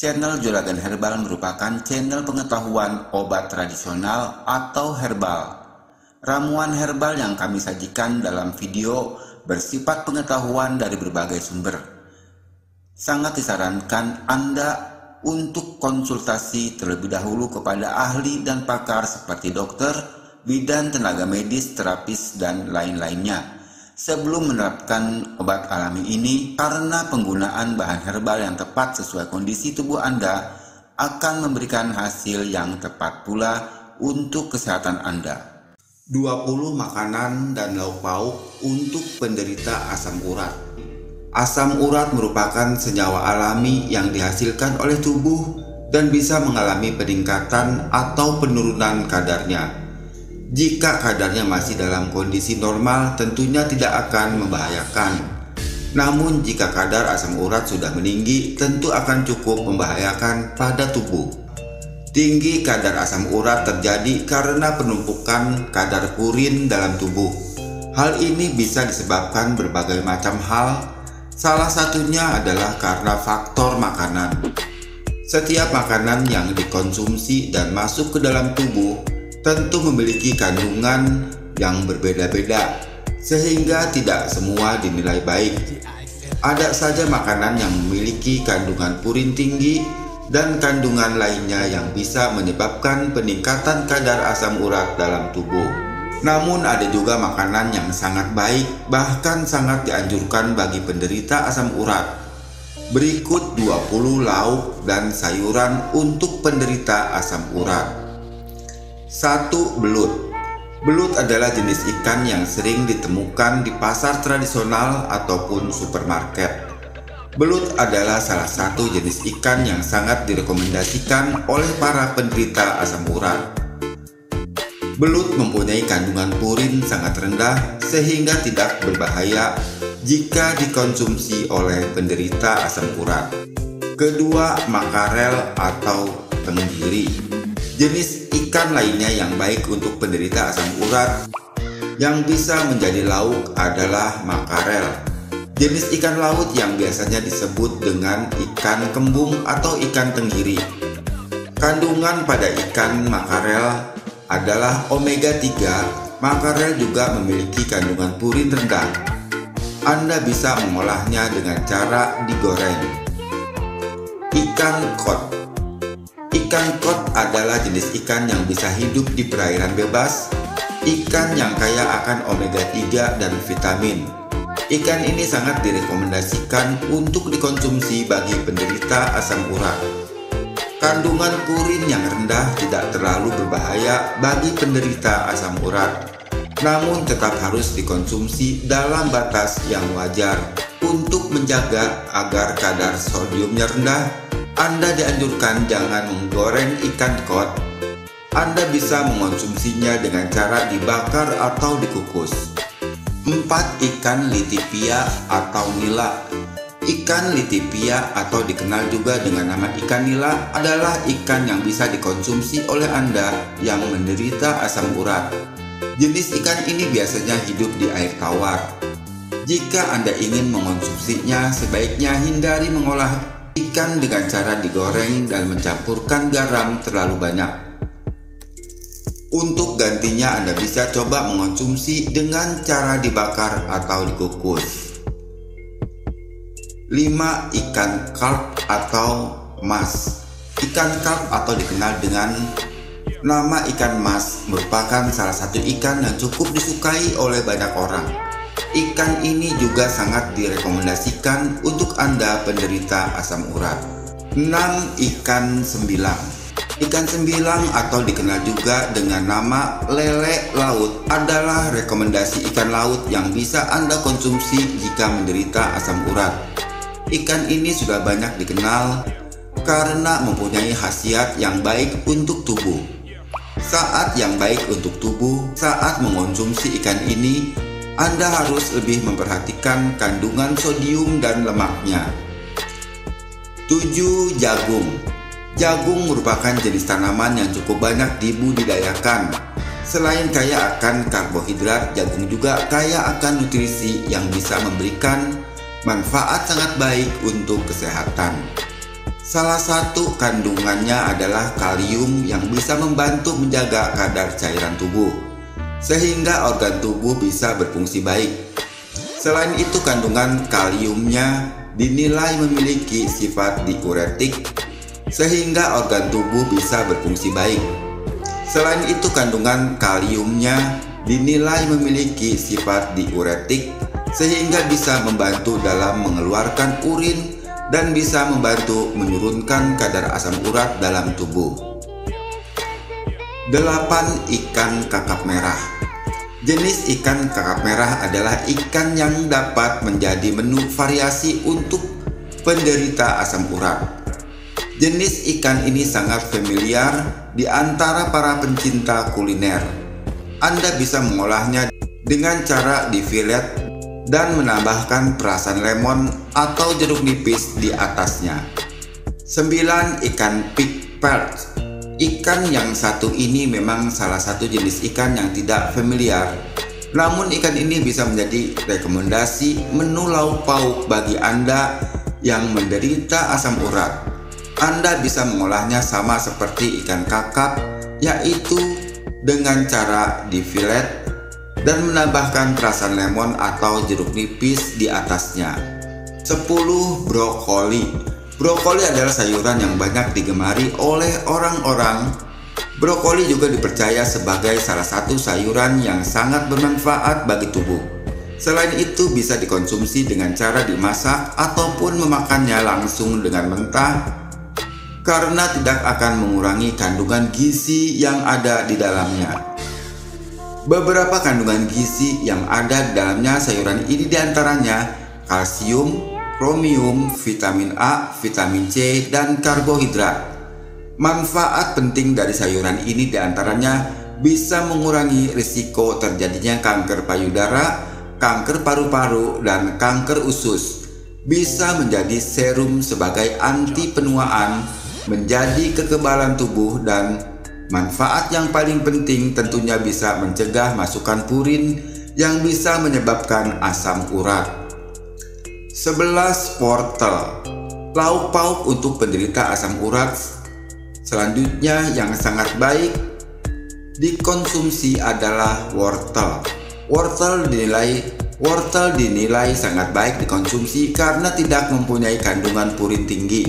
Channel Juragan Herbal merupakan channel pengetahuan obat tradisional atau herbal. Ramuan herbal yang kami sajikan dalam video bersifat pengetahuan dari berbagai sumber. Sangat disarankan Anda untuk konsultasi terlebih dahulu kepada ahli dan pakar seperti dokter, bidan, tenaga medis, terapis, dan lain-lainnya sebelum menerapkan obat alami ini, karena penggunaan bahan herbal yang tepat sesuai kondisi tubuh Anda akan memberikan hasil yang tepat pula untuk kesehatan Anda. 20 makanan dan lauk pauk untuk penderita asam urat. Asam urat merupakan senyawa alami yang dihasilkan oleh tubuh dan bisa mengalami peningkatan atau penurunan kadarnya. Jika kadarnya masih dalam kondisi normal, tentunya tidak akan membahayakan. Namun jika kadar asam urat sudah meninggi, tentu akan cukup membahayakan pada tubuh. Tinggi kadar asam urat terjadi karena penumpukan kadar purin dalam tubuh. Hal ini bisa disebabkan berbagai macam hal. Salah satunya adalah karena faktor makanan. Setiap makanan yang dikonsumsi dan masuk ke dalam tubuh tentu memiliki kandungan yang berbeda-beda, sehingga tidak semua dinilai baik. Ada saja makanan yang memiliki kandungan purin tinggi dan kandungan lainnya yang bisa menyebabkan peningkatan kadar asam urat dalam tubuh. Namun ada juga makanan yang sangat baik, bahkan sangat dianjurkan bagi penderita asam urat. Berikut 20 lauk dan sayuran untuk penderita asam urat. 1. Belut. Belut adalah jenis ikan yang sering ditemukan di pasar tradisional ataupun supermarket. Belut adalah salah satu jenis ikan yang sangat direkomendasikan oleh para penderita asam urat. Belut mempunyai kandungan purin sangat rendah sehingga tidak berbahaya jika dikonsumsi oleh penderita asam urat. Kedua, makarel atau tenggiri. Jenis ikan lainnya yang baik untuk penderita asam urat yang bisa menjadi lauk adalah makarel. Jenis ikan laut yang biasanya disebut dengan ikan kembung atau ikan tenggiri. Kandungan pada ikan makarel adalah omega 3. Makarel juga memiliki kandungan purin rendah. Anda bisa mengolahnya dengan cara digoreng. Ikan kod. Ikan kod adalah jenis ikan yang bisa hidup di perairan bebas, ikan yang kaya akan omega 3 dan vitamin. Ikan ini sangat direkomendasikan untuk dikonsumsi bagi penderita asam urat. Kandungan purin yang rendah tidak terlalu berbahaya bagi penderita asam urat, namun tetap harus dikonsumsi dalam batas yang wajar untuk menjaga agar kadar sodiumnya rendah. Anda dianjurkan jangan menggoreng ikan kod. Anda bisa mengonsumsinya dengan cara dibakar atau dikukus. 4. Ikan litipia atau nila. Ikan litipia atau dikenal juga dengan nama ikan nila adalah ikan yang bisa dikonsumsi oleh Anda yang menderita asam urat. Jenis ikan ini biasanya hidup di air tawar. Jika Anda ingin mengonsumsinya, sebaiknya hindari mengolah ikan dengan cara digoreng dan mencampurkan garam terlalu banyak. Untuk gantinya Anda bisa coba mengonsumsi dengan cara dibakar atau dikukus. 5. Ikan karp atau mas. Ikan karp atau dikenal dengan nama ikan mas merupakan salah satu ikan yang cukup disukai oleh banyak orang. Ikan ini juga sangat direkomendasikan untuk Anda penderita asam urat. 6. Ikan sembilang. Ikan sembilang atau dikenal juga dengan nama lele laut adalah rekomendasi ikan laut yang bisa Anda konsumsi jika menderita asam urat. Ikan ini sudah banyak dikenal karena mempunyai khasiat yang baik untuk tubuh. Saat yang baik untuk tubuh saat mengonsumsi ikan ini, Anda harus lebih memperhatikan kandungan sodium dan lemaknya. 7. Jagung. Jagung merupakan jenis tanaman yang cukup banyak dibudidayakan. Selain kaya akan karbohidrat, jagung juga kaya akan nutrisi yang bisa memberikan manfaat sangat baik untuk kesehatan. Salah satu kandungannya adalah kalium yang bisa membantu menjaga kadar cairan tubuh, sehingga organ tubuh bisa berfungsi baik. Selain itu, kandungan kaliumnya dinilai memiliki sifat diuretik, sehingga organ tubuh bisa berfungsi baik. Selain itu, kandungan kaliumnya dinilai memiliki sifat diuretik, sehingga bisa membantu dalam mengeluarkan urin dan bisa membantu menurunkan kadar asam urat dalam tubuh. 8. Ikan kakap merah. Jenis ikan kakap merah adalah ikan yang dapat menjadi menu variasi untuk penderita asam urat. Jenis ikan ini sangat familiar di antara para pencinta kuliner. Anda bisa mengolahnya dengan cara difilet dan menambahkan perasan lemon atau jeruk nipis di atasnya. 9. Ikan pig perch. Ikan yang satu ini memang salah satu jenis ikan yang tidak familiar. Namun ikan ini bisa menjadi rekomendasi menu lauk pauk bagi Anda yang menderita asam urat. Anda bisa mengolahnya sama seperti ikan kakap, yaitu dengan cara difilet dan menambahkan perasan lemon atau jeruk nipis di atasnya. 10. Brokoli. Brokoli adalah sayuran yang banyak digemari oleh orang-orang. Brokoli juga dipercaya sebagai salah satu sayuran yang sangat bermanfaat bagi tubuh. Selain itu, bisa dikonsumsi dengan cara dimasak ataupun memakannya langsung dengan mentah, karena tidak akan mengurangi kandungan gizi yang ada di dalamnya. Beberapa kandungan gizi yang ada di dalamnya sayuran ini diantaranya kalsium, kromium, vitamin A, vitamin C, dan karbohidrat. Manfaat penting dari sayuran ini diantaranya bisa mengurangi risiko terjadinya kanker payudara, kanker paru-paru, dan kanker usus. Bisa menjadi serum sebagai anti penuaan, menjadi kekebalan tubuh, dan manfaat yang paling penting tentunya bisa mencegah masukan purin yang bisa menyebabkan asam urat. 11. Wortel. Lauk pauk untuk penderita asam urat selanjutnya yang sangat baik dikonsumsi adalah wortel. Wortel dinilai sangat baik dikonsumsi karena tidak mempunyai kandungan purin tinggi.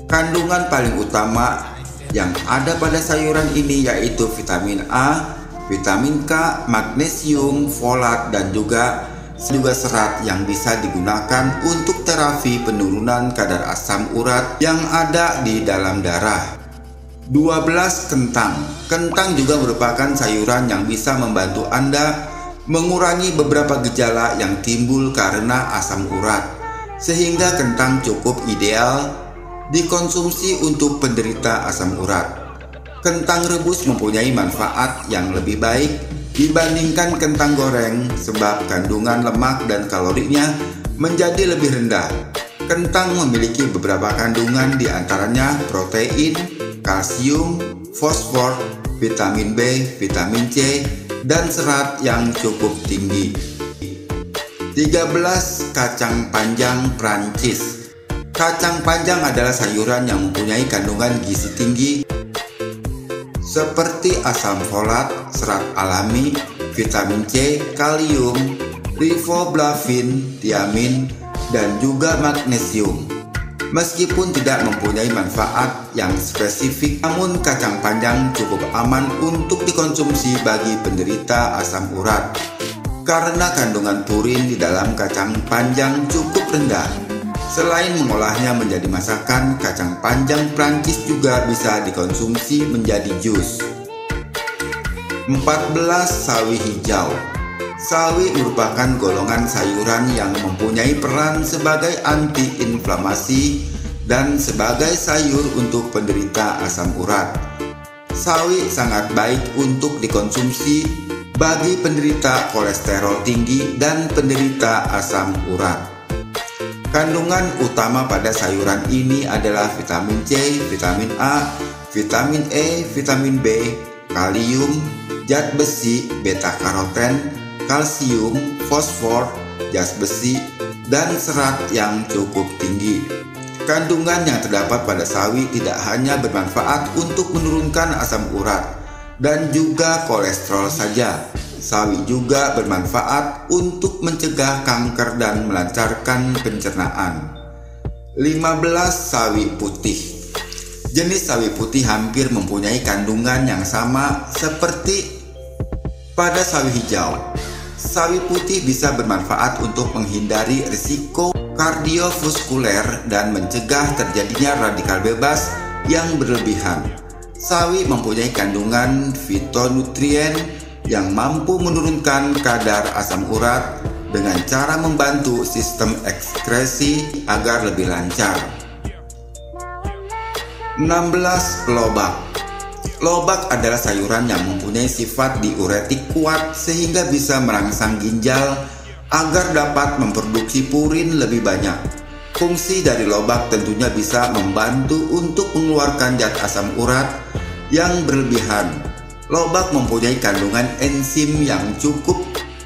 Kandungan paling utama yang ada pada sayuran ini yaitu vitamin A, vitamin K, magnesium, folat, dan juga serat yang bisa digunakan untuk terapi penurunan kadar asam urat yang ada di dalam darah. 12. Kentang. Kentang juga merupakan sayuran yang bisa membantu Anda mengurangi beberapa gejala yang timbul karena asam urat, sehingga kentang cukup ideal dikonsumsi untuk penderita asam urat. Kentang rebus mempunyai manfaat yang lebih baik dibandingkan kentang goreng sebab kandungan lemak dan kalorinya menjadi lebih rendah. Kentang memiliki beberapa kandungan diantaranya protein, kalsium, fosfor, vitamin B, vitamin C, dan serat yang cukup tinggi. 13. Kacang panjang Prancis. Kacang panjang adalah sayuran yang mempunyai kandungan gizi tinggi seperti asam folat, serat alami, vitamin C, kalium, riboflavin, tiamin, dan juga magnesium. Meskipun tidak mempunyai manfaat yang spesifik, namun kacang panjang cukup aman untuk dikonsumsi bagi penderita asam urat karena kandungan purin di dalam kacang panjang cukup rendah. Selain mengolahnya menjadi masakan, kacang panjang Prancis juga bisa dikonsumsi menjadi jus. 14. Sawi hijau. Sawi merupakan golongan sayuran yang mempunyai peran sebagai antiinflamasi dan sebagai sayur untuk penderita asam urat. Sawi sangat baik untuk dikonsumsi bagi penderita kolesterol tinggi dan penderita asam urat. Kandungan utama pada sayuran ini adalah vitamin C, vitamin A, vitamin E, vitamin B, kalium, zat besi, beta karoten, kalsium, fosfor, zat besi, dan serat yang cukup tinggi. Kandungan yang terdapat pada sawi tidak hanya bermanfaat untuk menurunkan asam urat dan juga kolesterol saja. Sawi juga bermanfaat untuk mencegah kanker dan melancarkan pencernaan. 15. Sawi putih. Jenis sawi putih hampir mempunyai kandungan yang sama seperti pada sawi hijau. Sawi putih bisa bermanfaat untuk menghindari risiko kardiovaskuler dan mencegah terjadinya radikal bebas yang berlebihan. Sawi mempunyai kandungan fitonutrien yang mampu menurunkan kadar asam urat dengan cara membantu sistem ekskresi agar lebih lancar. 16. Lobak. Lobak adalah sayuran yang mempunyai sifat diuretik kuat sehingga bisa merangsang ginjal agar dapat memproduksi purin lebih banyak. Fungsi dari lobak tentunya bisa membantu untuk mengeluarkan zat asam urat yang berlebihan. Lobak mempunyai kandungan enzim yang cukup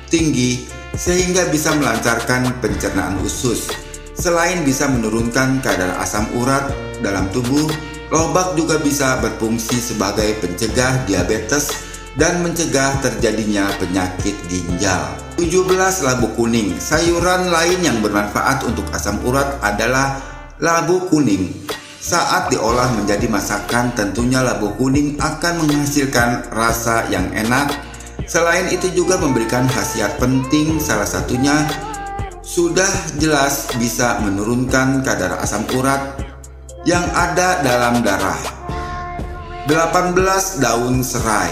tinggi sehingga bisa melancarkan pencernaan usus. Selain bisa menurunkan kadar asam urat dalam tubuh, lobak juga bisa berfungsi sebagai pencegah diabetes dan mencegah terjadinya penyakit ginjal. 17. Labu kuning. Sayuran lain yang bermanfaat untuk asam urat adalah labu kuning. Saat diolah menjadi masakan, tentunya labu kuning akan menghasilkan rasa yang enak. Selain itu juga memberikan khasiat penting, salah satunya sudah jelas bisa menurunkan kadar asam urat yang ada dalam darah. 18. Daun serai.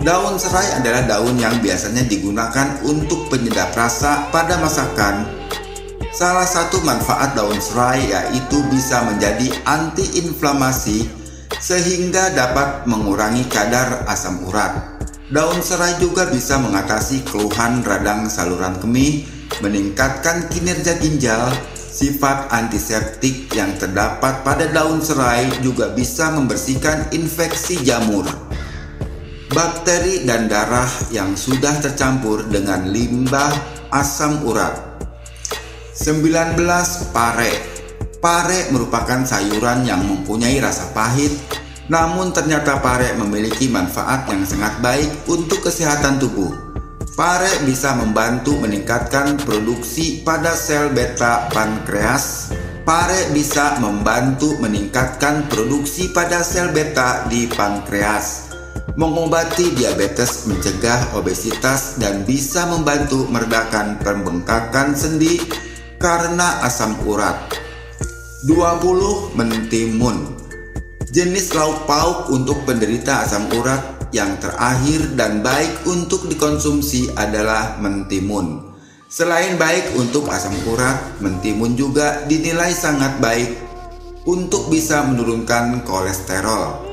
Daun serai adalah daun yang biasanya digunakan untuk penyedap rasa pada masakan. Salah satu manfaat daun serai yaitu bisa menjadi antiinflamasi sehingga dapat mengurangi kadar asam urat. Daun serai juga bisa mengatasi keluhan radang saluran kemih, meningkatkan kinerja ginjal. Sifat antiseptik yang terdapat pada daun serai juga bisa membersihkan infeksi jamur, bakteri dan darah yang sudah tercampur dengan limbah asam urat. 19. Pare. Pare merupakan sayuran yang mempunyai rasa pahit, namun ternyata pare memiliki manfaat yang sangat baik untuk kesehatan tubuh. Pare bisa membantu meningkatkan produksi pada sel beta pankreas. Pare bisa membantu meningkatkan produksi pada sel beta di pankreas, mengobati diabetes, mencegah obesitas, dan bisa membantu meredakan pembengkakan sendi karena asam urat. 20. Mentimun. Jenis lauk pauk untuk penderita asam urat yang terakhir dan baik untuk dikonsumsi adalah mentimun. Selain baik untuk asam urat, mentimun juga dinilai sangat baik untuk bisa menurunkan kolesterol.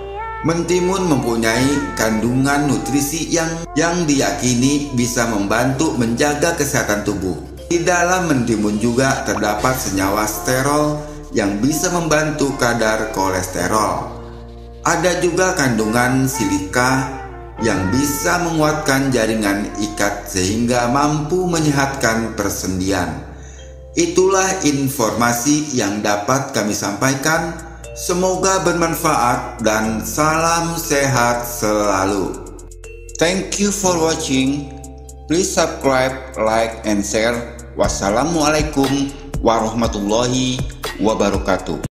Mentimun mempunyai kandungan nutrisi yang diyakini bisa membantu menjaga kesehatan tubuh. Di dalam mentimun juga terdapat senyawa sterol yang bisa membantu kadar kolesterol. Ada juga kandungan silika yang bisa menguatkan jaringan ikat sehingga mampu menyehatkan persendian. Itulah informasi yang dapat kami sampaikan. Semoga bermanfaat dan salam sehat selalu. Thank you for watching. Please subscribe, like, and share. Wassalamualaikum warahmatullahi wabarakatuh.